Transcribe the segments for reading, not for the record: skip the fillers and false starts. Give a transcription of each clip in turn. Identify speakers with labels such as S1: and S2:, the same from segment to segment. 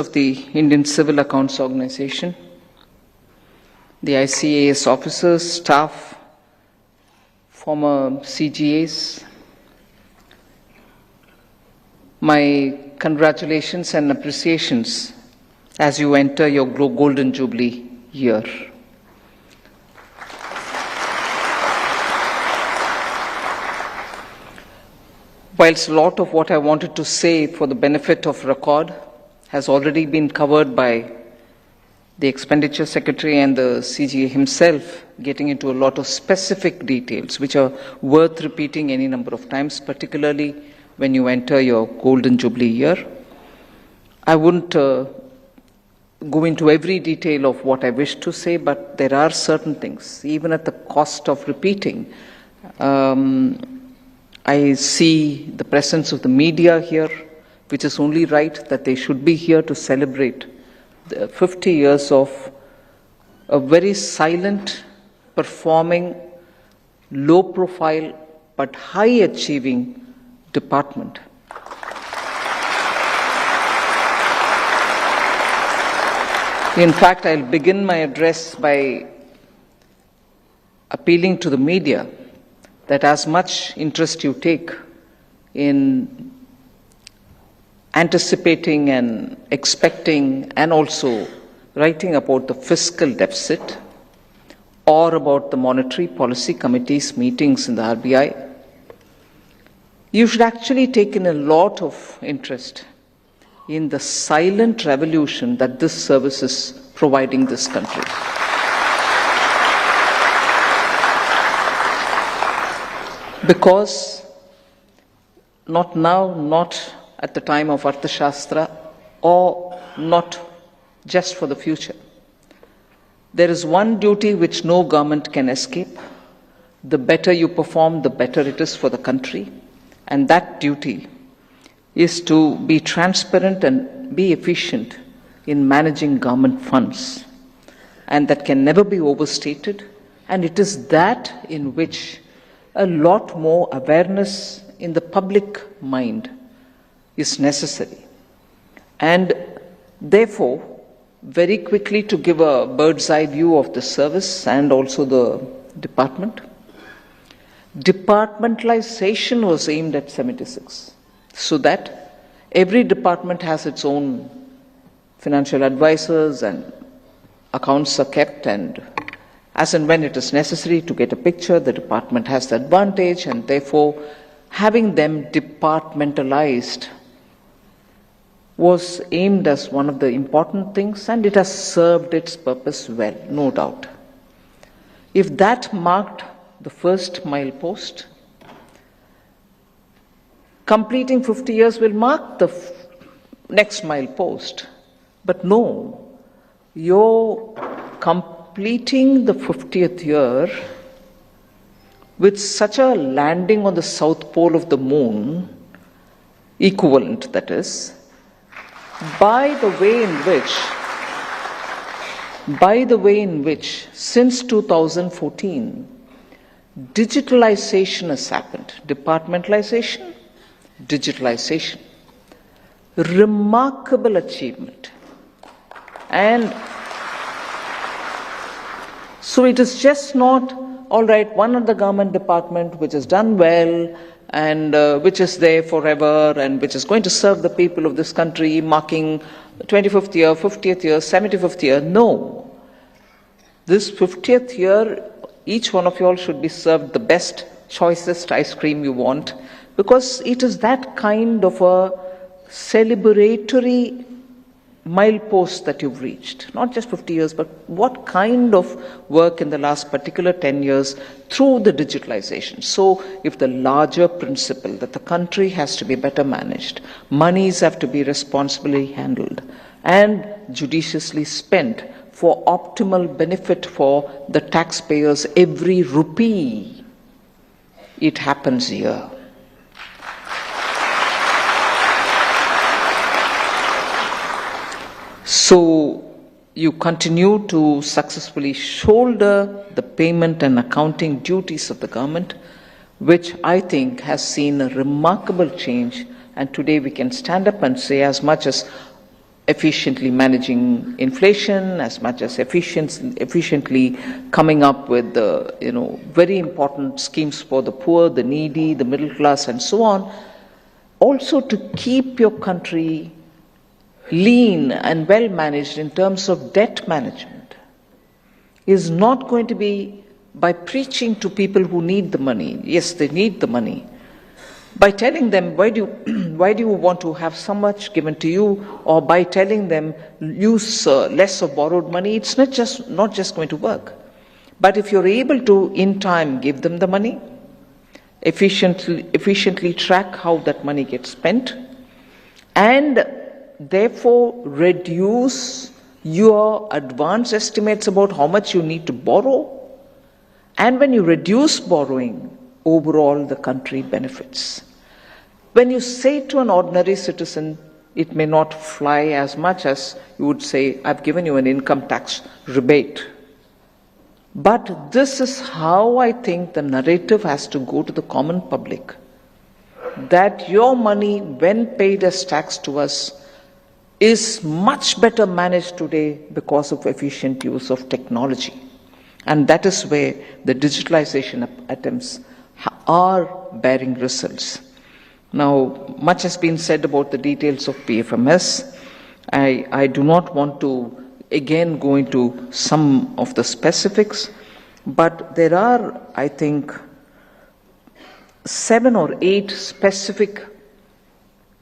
S1: of the Indian Civil Accounts Organization, the ICAS officers, staff, former CGAs, my congratulations and appreciations as you enter your Golden Jubilee year. Whilst a lot of what I wanted to say for the benefit of record has already been covered by the Expenditure Secretary and the CGA himself, getting into a lot of specific details which are worth repeating any number of times, particularly when you enter your Golden Jubilee year. I wouldn't go into every detail of what I wish to say, but there are certain things, even at the cost of repeating. I see the presence of the media here, which is only right that they should be here to celebrate the 50 years of a very silent, performing, low-profile, but high-achieving department. In fact, I'll begin my address by appealing to the media that as much interest you take in anticipating and expecting and also writing about the fiscal deficit or about the Monetary Policy Committee's meetings in the RBI, you should actually take in a lot of interest in the silent revolution that this service is providing this country. Because not now, not at the time of Arthashastra, or not just for the future. There is one duty which no government can escape. The better you perform, the better it is for the country. And that duty is to be transparent and be efficient in managing government funds. And that can never be overstated. And it is that in which a lot more awareness in the public mind is necessary. And therefore, very quickly to give a bird's eye view of the service and also the department, departmentalization was aimed at 76, so that every department has its own financial advisors and accounts are kept, and as and when it is necessary to get a picture, the department has the advantage, and therefore having them departmentalized was aimed as one of the important things, and it has served its purpose well, no doubt. If that marked the first milepost, completing 50 years will mark the next milepost. But no, you're completing the 50th year with such a landing on the south pole of the moon, equivalent that is, by the way in which since 2014 digitalization has happened. Departmentalization, digitalization. Remarkable achievement. And so it is just not, all right, one of the government department which has done well and which is there forever and which is going to serve the people of this country, marking 25th year, 50th year, 75th year. No. This 50th year, each one of you all should be served the best, choicest ice cream you want, because it is that kind of a celebratory milepost that you've reached. Not just 50 years, but what kind of work in the last particular 10 years through the digitalization. So if the larger principle that the country has to be better managed, monies have to be responsibly handled and judiciously spent for optimal benefit for the taxpayers, every rupee, it happens here. So you continue to successfully shoulder the payment and accounting duties of the government, which I think has seen a remarkable change. And today we can stand up and say, as much as efficiently managing inflation, as much as efficiently coming up with the, very important schemes for the poor, the needy, the middle class, and so on. Also to keep your country lean and well managed in terms of debt management is not going to be by preaching to people who need the money. Yes, they need the money. By telling them, why do you want to have so much given to you, or by telling them use less of borrowed money, it's not just going to work. But if you're able to in time give them the money, efficiently track how that money gets spent, and therefore reduce your advance estimates about how much you need to borrow, and when you reduce borrowing, overall the country benefits. When you say to an ordinary citizen, it may not fly as much as you would say, I've given you an income tax rebate. But this is how I think the narrative has to go to the common public, that your money, when paid as tax to us, is much better managed today because of efficient use of technology. And that is where the digitalization attempts are bearing results. Now, much has been said about the details of PFMS. I do not want to again go into some of the specifics, but there are, I think, 7 or 8 specific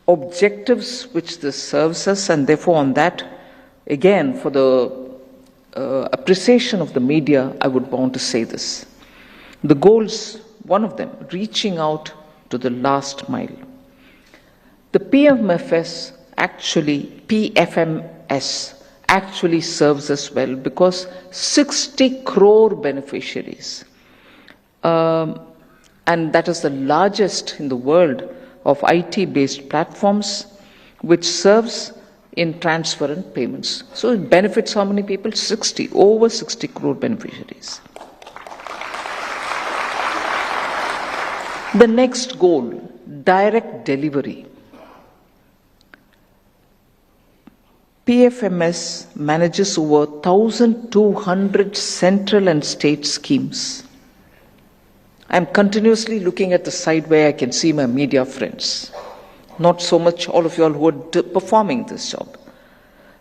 S1: objectives which this serves us, and therefore on that, again, for the appreciation of the media, I would want to say this. The goals, one of them, reaching out to the last mile. The PFMS actually serves us well because 60 crore beneficiaries, and that is the largest in the world of IT-based platforms, which serves in transfer and payments. So it benefits how many people? Over 60 crore beneficiaries. The next goal, direct delivery. PFMS manages over 1,200 central and state schemes. I'm continuously looking at the side where I can see my media friends. Not so much all of you all who are performing this job.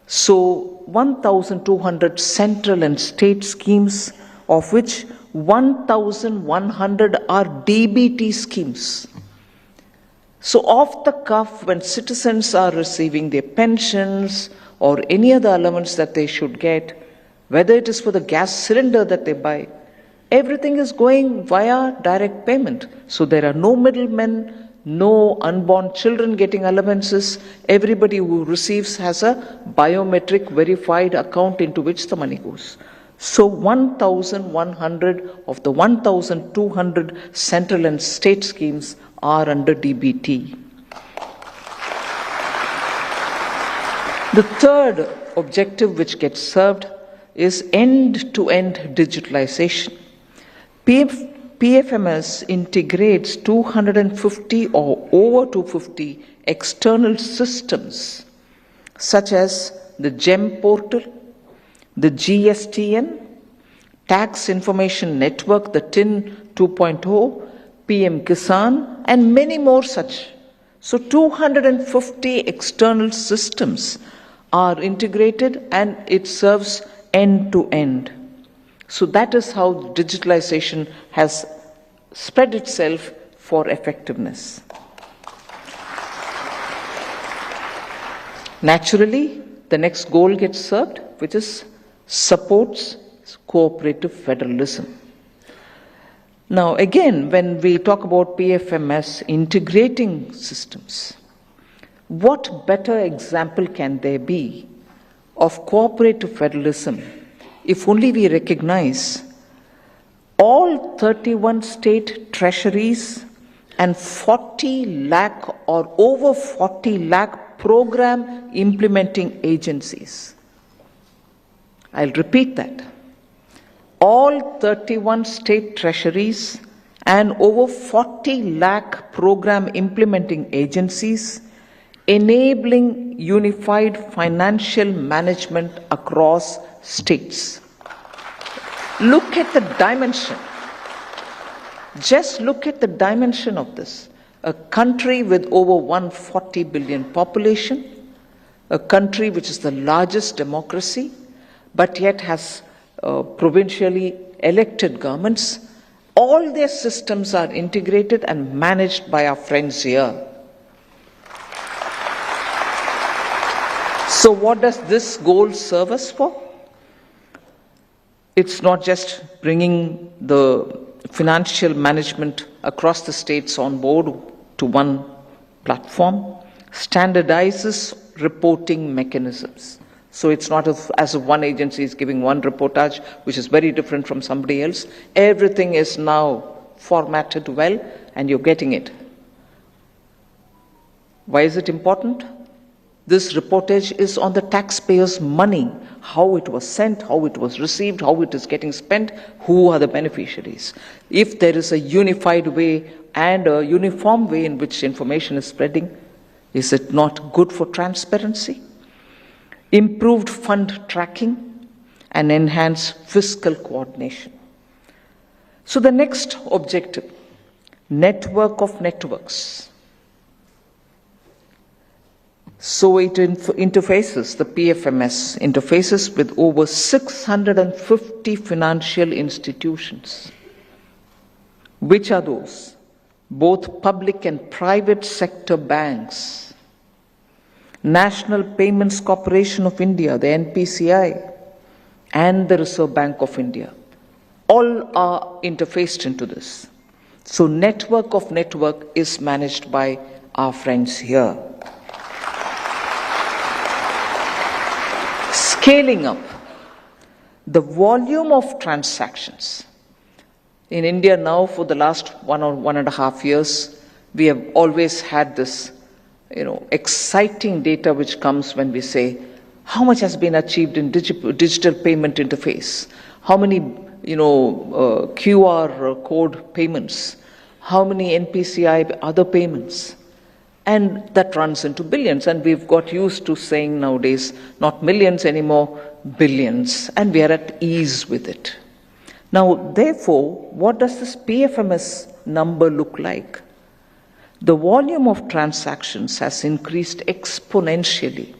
S1: So 1,200 central and state schemes, of which 1,100 are DBT schemes. So off the cuff, when citizens are receiving their pensions or any other elements that they should get, whether it is for the gas cylinder that they buy, everything is going via direct payment. So there are no middlemen, no unborn children getting allowances. Everybody who receives has a biometric verified account into which the money goes. So 1,100 of the 1,200 central and state schemes are under DBT. The third objective which gets served is end-to-end digitalization. PFMS integrates 250 or over 250 external systems, such as the GEM portal, the GSTN, Tax Information Network, the TIN 2.0, PM Kisan, and many more such. So 250 external systems are integrated, and it serves end to end. So that is how digitalization has spread itself for effectiveness. Naturally, the next goal gets served, which is supports cooperative federalism. Now again, when we talk about PFMS integrating systems, what better example can there be of cooperative federalism if only we recognize all 31 state treasuries and 40 lakh or over 40 lakh program implementing agencies. I'll repeat that. All 31 state treasuries and over 40 lakh program implementing agencies enabling unified financial management across states. Look at the dimension. Just look at the dimension of this. A country with over 140 billion population, a country which is the largest democracy, but yet has provincially elected governments. All their systems are integrated and managed by our friends here. So what does this goal serve us for? It's not just bringing the financial management across the states on board to one platform, standardizes reporting mechanisms. So it's not as if one agency is giving one reportage, which is very different from somebody else. Everything is now formatted well, and you're getting it. Why is it important? This reportage is on the taxpayers' money, how it was sent, how it was received, how it is getting spent, who are the beneficiaries. If there is a unified way and a uniform way in which information is spreading, is it not good for transparency? Improved fund tracking and enhanced fiscal coordination. So the next objective, network of networks. So it interfaces, the PFMS interfaces with over 650 financial institutions. Which are those? Both public and private sector banks, National Payments Corporation of India, the NPCI, and the Reserve Bank of India. All are interfaced into this. So network of network is managed by our friends here. Scaling up the volume of transactions. In India now, for the last 1 or 1.5 years, we have always had this, exciting data which comes when we say how much has been achieved in digital payment interface, how many, QR code payments, how many NPCI other payments. And that runs into billions, and we've got used to saying nowadays, not millions anymore, billions, and we are at ease with it. Now, therefore, what does this PFMS number look like? The volume of transactions has increased exponentially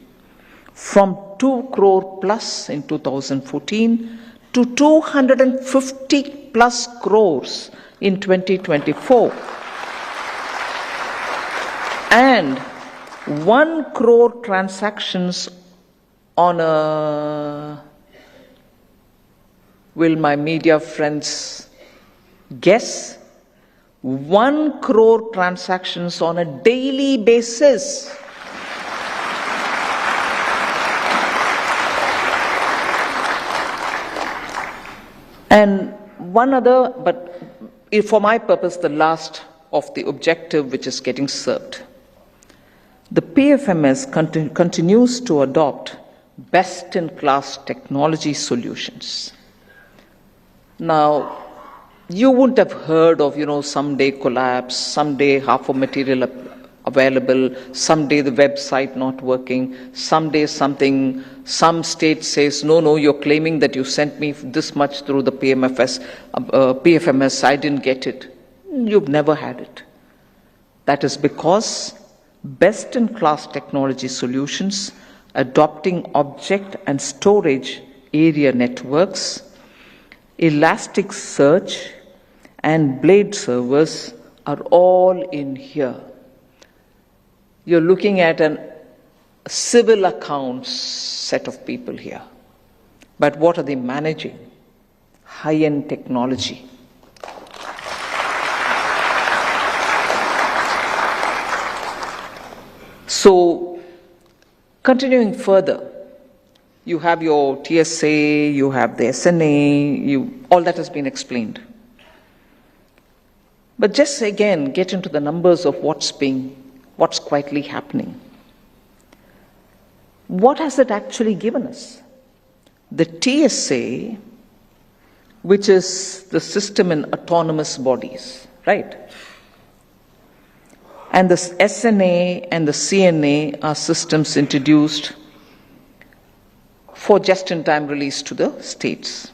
S1: from 2 crore plus in 2014 to 250 plus crores in 2024. And 1 crore transactions on a, will my media friends guess? 1 crore transactions on a daily basis. And one other, but for my purpose, the last of the objective which is getting served. The PFMS continues to adopt best-in-class technology solutions. Now, you wouldn't have heard of, someday collapse, someday half of material available, someday the website not working, someday some state says, no, you're claiming that you sent me this much through the PFMS, I didn't get it. You've never had it. That is because best-in-class technology solutions, adopting object and storage area networks, elastic search, and blade servers are all in here. You're looking at a civil accounts set of people here. But what are they managing? High-end technology. So, continuing further, you have your TSA, you have the SNA, all that has been explained. But just again, get into the numbers of what's quietly happening. What has it actually given us? The TSA, which is the system in autonomous bodies, right? And the SNA and the CNA are systems introduced for just-in-time release to the states.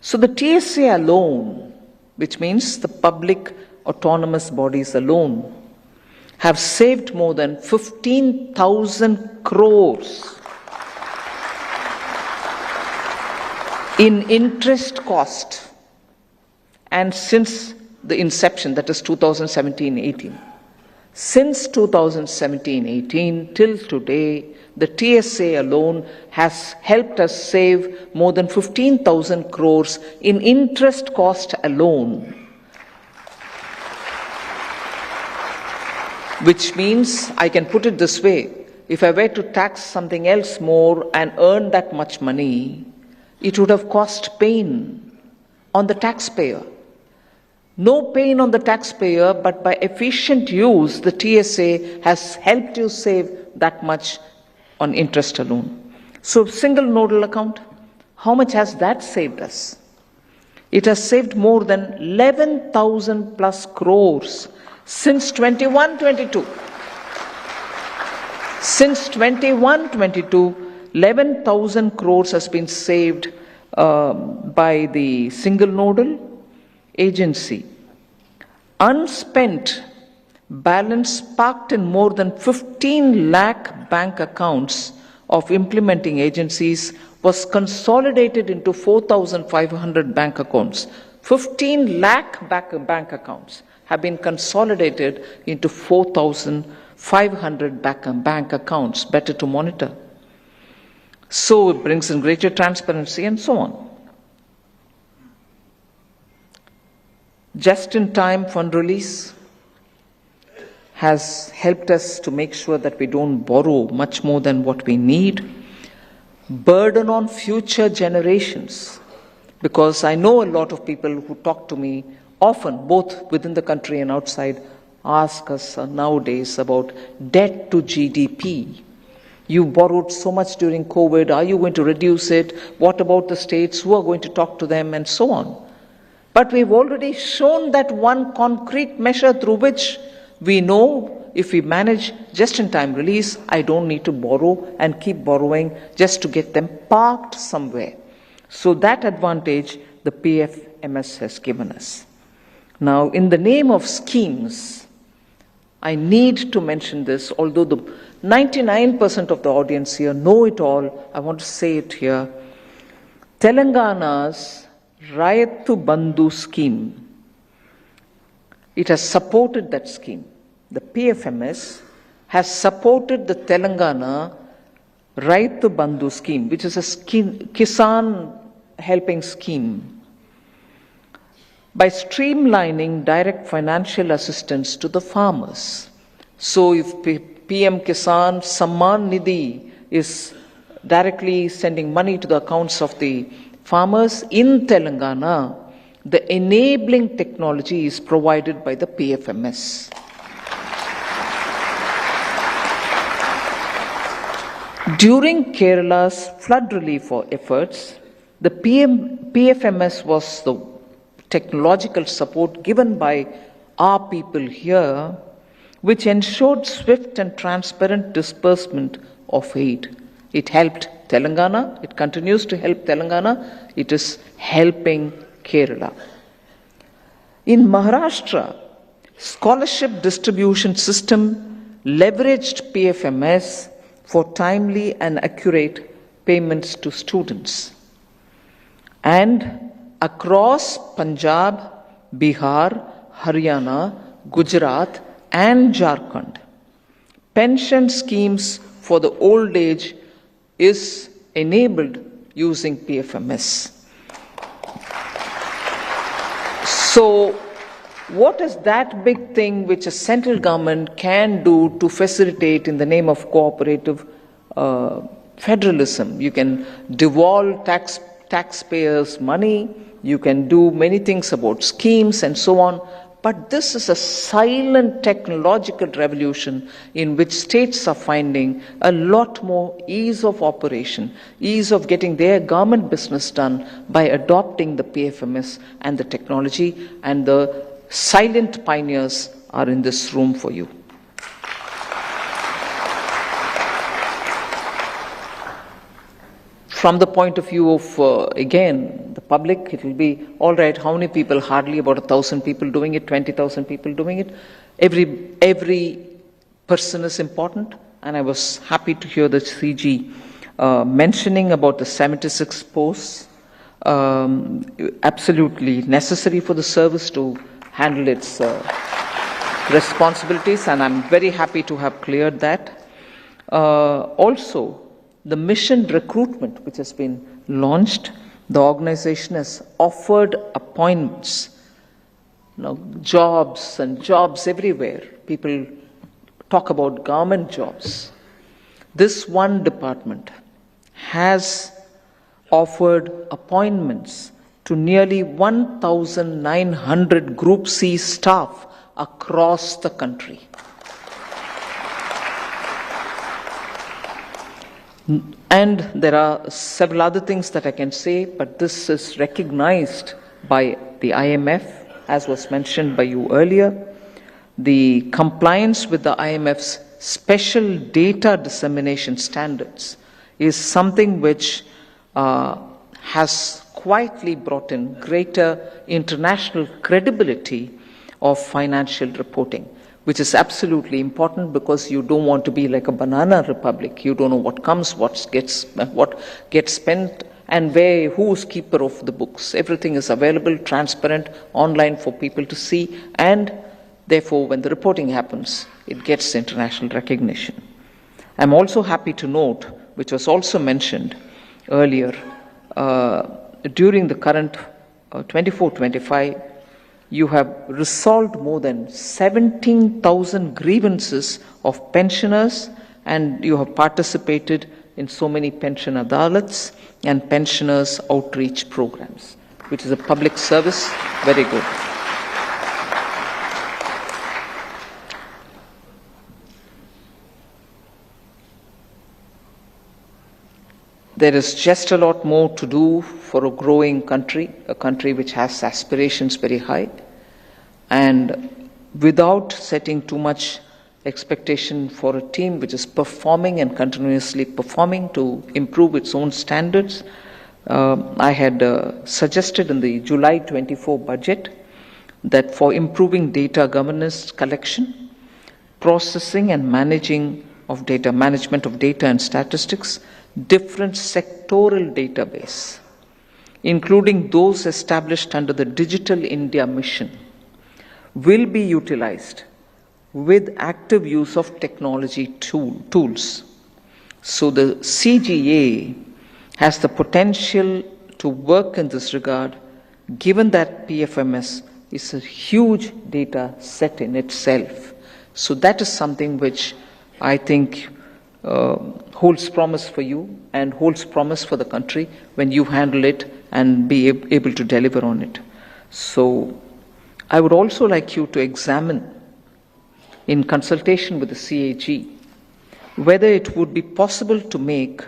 S1: So the TSA alone, which means the public autonomous bodies alone, have saved more than 15,000 crores in interest cost, and since the inception, that is 2017-18. Since 2017-18 till today, the TSA alone has helped us save more than 15,000 crores in interest cost alone. Which means, I can put it this way, if I were to tax something else more and earn that much money, it would have cost pain on the taxpayer. No pain on the taxpayer, but by efficient use, the TSA has helped you save that much on interest alone. So single nodal account, how much has that saved us? It has saved more than 11,000 plus crores since 21-22. Since 21-22, 11,000 crores has been saved by the single nodal agency. Unspent balance parked in more than 15 lakh bank accounts of implementing agencies was consolidated into 4,500 bank accounts. 15 lakh bank accounts have been consolidated into 4,500 bank accounts, better to monitor. So it brings in greater transparency and so on. Just-in-time fund release has helped us to make sure that we don't borrow much more than what we need. Burden on future generations, because I know a lot of people who talk to me often, both within the country and outside, ask us nowadays about debt to GDP. You borrowed so much during COVID, are you going to reduce it? What about the states? Who are going to talk to them? And so on. But we've already shown that one concrete measure through which we know if we manage just-in-time release, I don't need to borrow and keep borrowing just to get them parked somewhere. So that advantage the PFMS has given us. Now, in the name of schemes, I need to mention this, although the 99% of the audience here know it all, I want to say it here. Telangana's Raitu Bandhu scheme, it has supported that scheme. The PFMS has supported the Telangana Raitu Bandhu scheme, which is a Kisan helping scheme, by streamlining direct financial assistance to the farmers. So if PM Kisan Samman Nidhi is directly sending money to the accounts of the farmers in Telangana, the enabling technology is provided by the PFMS. During Kerala's flood relief efforts, the PFMS was the technological support given by our people here, which ensured swift and transparent disbursement of aid. It helped Telangana, it continues to help Telangana, it is helping Kerala. In Maharashtra, scholarship distribution system leveraged PFMS for timely and accurate payments to students. And across Punjab, Bihar, Haryana, Gujarat, and Jharkhand, pension schemes for the old age is enabled using PFMS. So, what is that big thing which a central government can do to facilitate in the name of cooperative federalism? You can devolve taxpayers' money, you can do many things about schemes and so on, but this is a silent technological revolution in which states are finding a lot more ease of operation, ease of getting their government business done by adopting the PFMS and the technology, and the silent pioneers are in this room for you. From the point of view of, again, the public, it will be, all right, how many people? Hardly about 1,000 people doing it, 20,000 people doing it. Every person is important, and I was happy to hear the CG mentioning about the 76 posts, absolutely necessary for the service to handle its responsibilities, and I'm very happy to have cleared that. Also, the mission recruitment, which has been launched, the organization has offered appointments, jobs and jobs everywhere. People talk about government jobs. This one department has offered appointments to nearly 1,900 Group C staff across the country. And there are several other things that I can say, but this is recognized by the IMF, as was mentioned by you earlier. The compliance with the IMF's special data dissemination standards is something which has quietly brought in greater international credibility of financial reporting, which is absolutely important because you don't want to be like a banana republic. You don't know what comes, what gets spent, and who's keeper of the books. Everything is available, transparent, online for people to see, and therefore, when the reporting happens, it gets international recognition. I'm also happy to note, which was also mentioned earlier, during the current 24-25, you have resolved more than 17,000 grievances of pensioners, and you have participated in so many pension adalats and pensioners outreach programs, which is a public service. Very good. There is just a lot more to do for a growing country, a country which has aspirations very high, and without setting too much expectation for a team which is performing and continuously performing to improve its own standards. I had suggested in the July 24 budget that for improving data governance, collection, processing and management of data and statistics, different sectoral database, including those established under the Digital India mission, will be utilized with active use of technology tools. So the CGA has the potential to work in this regard, given that PFMS is a huge data set in itself. So that is something which I think holds promise for you and holds promise for the country when you handle it and be able to deliver on it. So I would also like you to examine, in consultation with the CAG, whether it would be possible to make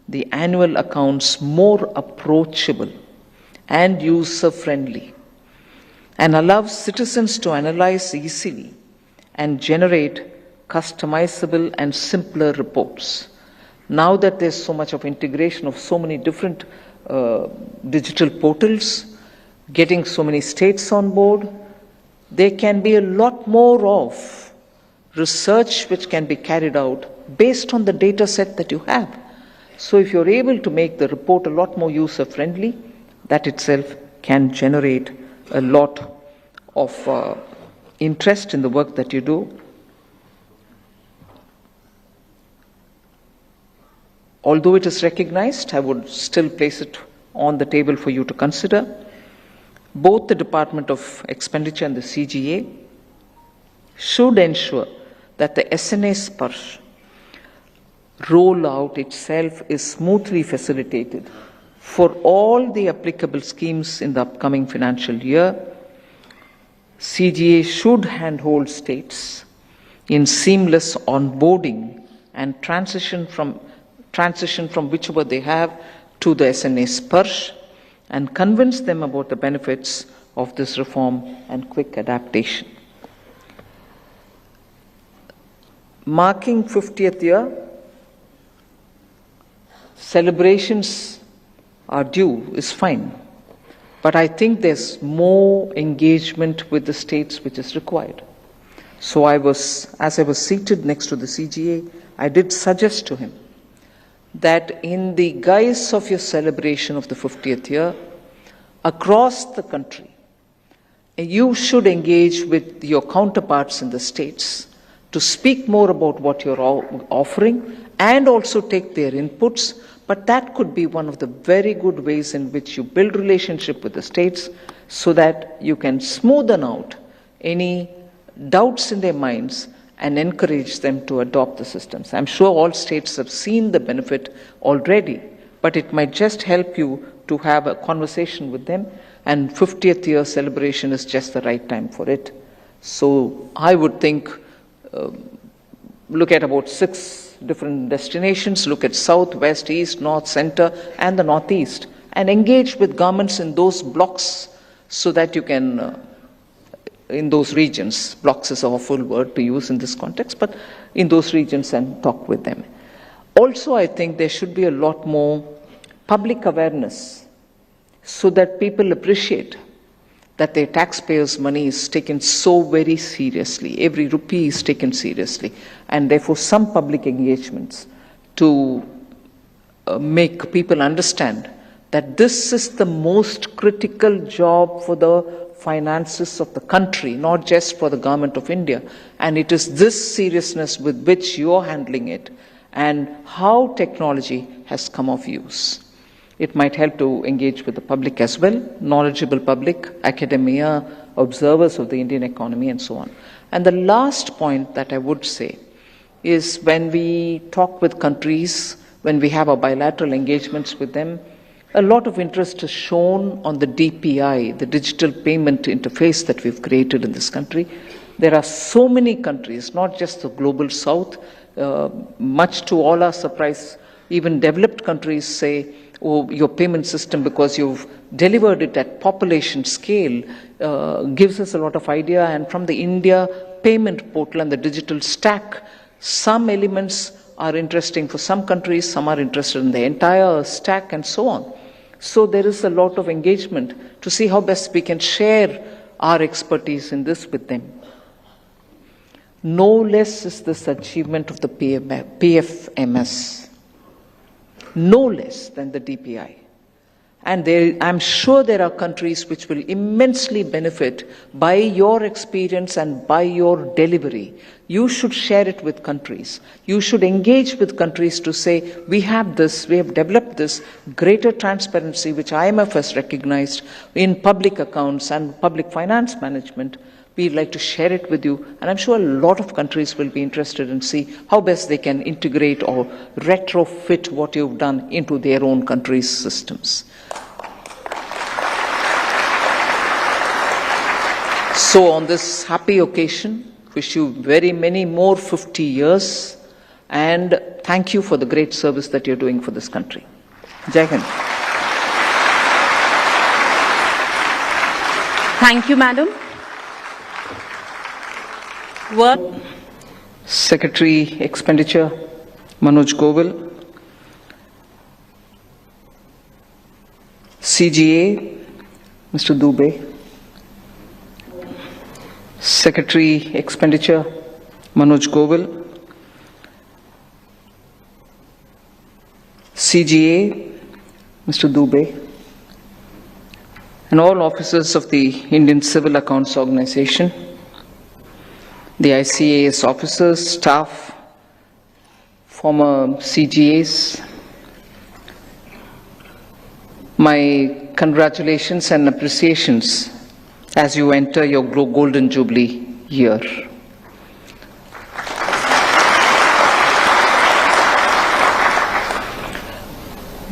S1: the annual accounts more approachable and user-friendly and allow citizens to analyze easily and generate customizable and simpler reports. Now that there's so much of integration of so many different digital portals, getting so many states on board, there can be a lot more of research which can be carried out based on the data set that you have. So if you're able to make the report a lot more user-friendly, that itself can generate a lot of interest in the work that you do. Although it is recognized, I would still place it on the table for you to consider. Both the Department of Expenditure and the CGA should ensure that the SNA Sparsh rollout itself is smoothly facilitated for all the applicable schemes in the upcoming financial year. CGA should handhold states in seamless onboarding and transition from whichever they have to the SNA Sparsh, and convince them about the benefits of this reform and quick adaptation. marking 50th year, celebrations are due, is fine. But I think there's more engagement with the states which is required. So as I was seated next to the CGA, I did suggest to him that in the guise of your celebration of the 50th year, across the country, you should engage with your counterparts in the states to speak more about what you're offering and also take their inputs. But that could be one of the very good ways in which you build relationship with the states so that you can smoothen out any doubts in their minds and encourage them to adopt the systems. I'm sure all states have seen the benefit already, but it might just help you to have a conversation with them, and 50th year celebration is just the right time for it. So I would think, look at about 6 different destinations, look at south, west, east, north, center, and the northeast, and engage with governments in those blocks so that you can, in those regions, blocks is a awful word to use in this context, but in those regions, and talk with them. Also, I think there should be a lot more public awareness so that people appreciate that their taxpayers' money is taken so very seriously. Every rupee is taken seriously. And therefore, some public engagements to make people understand that this is the most critical job for the finances of the country, not just for the government of India. And it is this seriousness with which you're handling it and how technology has come of use. It might help to engage with the public as well, knowledgeable public, academia, observers of the Indian economy, and so on. And the last point that I would say is when we talk with countries, when we have our bilateral engagements with them, a lot of interest is shown on the DPI, the digital payment interface that we've created in this country. There are so many countries, not just the global south, much to all our surprise, even developed countries say, oh, your payment system, because you've delivered it at population scale, gives us a lot of idea. And from the India payment portal and the digital stack, some elements are interesting for some countries, some are interested in the entire stack, and so on. So there is a lot of engagement to see how best we can share our expertise in this with them. No less is this achievement of the PFMS. No less than the DPI. And I'm sure there are countries which will immensely benefit by your experience and by your delivery. You should share it with countries. You should engage with countries to say, we have this, we have developed this, greater transparency, which IMF has recognized in public accounts and public finance management. We'd like to share it with you, and I'm sure a lot of countries will be interested in see how best they can integrate or retrofit what you've done into their own country's systems. So on this happy occasion, wish you very many more 50 years, and thank you for the great service that you're doing for this country. Jai Hind.
S2: Thank you, Madam. Work.
S1: Secretary Expenditure, Manoj Govil. CGA, Mr. Dubey. Secretary Expenditure, Manoj Govil. CGA, Mr. Dubey. And all officers of the Indian Civil Accounts Organization, the ICAS officers, staff, former CGAs, my congratulations and appreciations as you enter your Golden Jubilee year.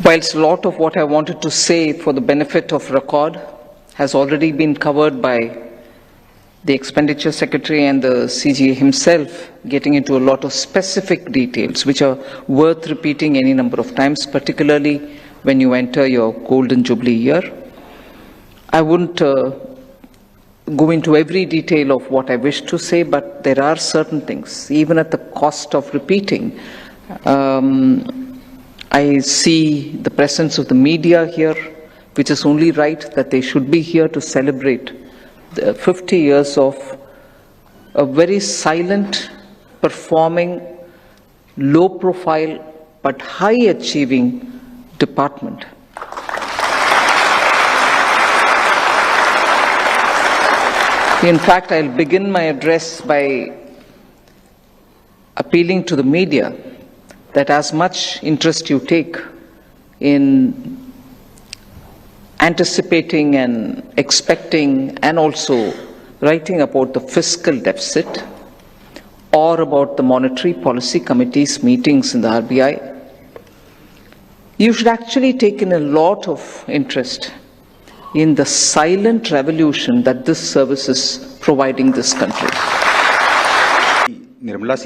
S1: Whilst a lot of what I wanted to say for the benefit of record has already been covered by the Expenditure Secretary and the CGA himself, getting into a lot of specific details which are worth repeating any number of times, particularly when you enter your Golden Jubilee year, I wouldn't go into every detail of what I wish to say, but there are certain things, even at the cost of repeating. I see the presence of the media here, which is only right that they should be here to celebrate the 50 years of a very silent, performing, low profile, but high achieving department. In fact, I'll begin my address by appealing to the media that as much interest you take in anticipating and expecting and also writing about the fiscal deficit or about the Monetary Policy Committee's meetings in the RBI, you should actually take in a lot of interest in the silent revolution that this service is providing this country.
S3: Nirmala